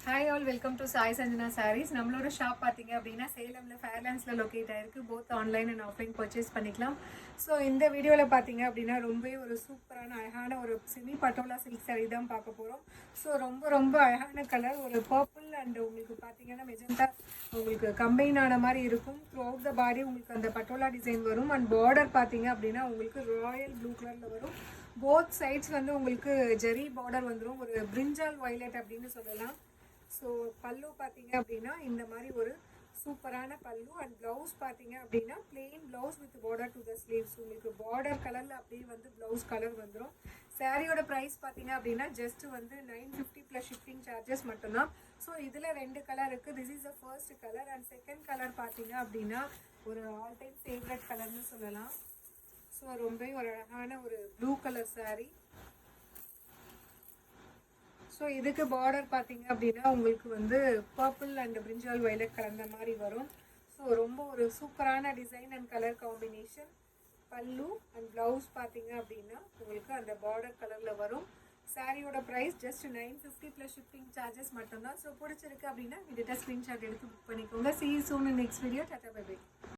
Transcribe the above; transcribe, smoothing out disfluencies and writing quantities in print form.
Hi all welcome to Sai Sanjana sarees. நம்மளோட shop பார்த்தீங்க அப்படின்னா சேலமில் ஃபேர்லாண்ட்ஸில் லொக்கேட் ஆயிருக்கு. Both online and offline purchase பண்ணிக்கலாம். ஸோ இந்த வீடியோவில் பார்த்தீங்க அப்படின்னா ரொம்பவே ஒரு சூப்பரான அழகான ஒரு செமி பட்டோலா சில்க் சாரீ தான் பார்க்க போகிறோம். ஸோ ரொம்ப அழகான கலர், ஒரு பர்பிள் அண்ட் உங்களுக்கு பார்த்தீங்கன்னா மெஜந்தா உங்களுக்கு கம்பைன் ஆன மாதிரி இருக்கும். த்ரூ அவுட் த பாடி உங்களுக்கு அந்த பட்டோலா டிசைன் வரும். அண்ட் பார்டர் பார்த்தீங்க அப்படின்னா உங்களுக்கு ராயல் ப்ளூ கலரில் வரும். போத் சைட்ஸ் வந்து உங்களுக்கு ஜெரி பார்டர் வந்துடும். ஒரு பிரிஞ்சால் வயலட் அப்படின்னு சொல்லலாம். ஸோ பல்லு பார்த்தீங்க அப்படின்னா இந்த மாதிரி ஒரு சூப்பரான பல்லு. அண்ட் ப்ளவுஸ் பார்த்தீங்க அப்படின்னா plain blouse with border to the sleeves. உங்களுக்கு பார்டர் கலரில் அப்படியே வந்து ப்ளவுஸ் கலர் வந்துடும். சாரியோட ப்ரைஸ் பார்த்தீங்க அப்படின்னா ஜஸ்ட் வந்து 950 ப்ளஸ் ஷிப்பிங் சார்ஜஸ் மட்டும்தான். ஸோ இதில் 2 கலர் இருக்குது. This is the first colour. And second colour பார்த்தீங்க அப்படின்னா ஒரு ஆல் டைம் ஃபேவரட் கலர்னு சொல்லலாம். ஸோ ரொம்பவே ஒரு அழகான ஒரு ப்ளூ கலர் சாரீ. ஸோ இதுக்கு பார்டர் பார்த்தீங்க அப்படின்னா உங்களுக்கு வந்து பர்பிள் அண்ட் பிரிஞ்சால் வயலட் கலந்த மாதிரி வரும். ஸோ ரொம்ப ஒரு சூப்பரான design and colour combination. Pallu and blouse பார்த்தீங்க அப்படின்னா உங்களுக்கு அந்த பார்டர் கலரில் வரும். சாரியோட price just 950 plus shipping charges மட்டும்தான். ஸோ பிடிச்சிருக்கு அப்படின்னா இதிட்ட ஸ்க்ரீன்ஷாட் எடுத்து புக் பண்ணிக்கோங்க. See you soon in next video. Tata bye bye.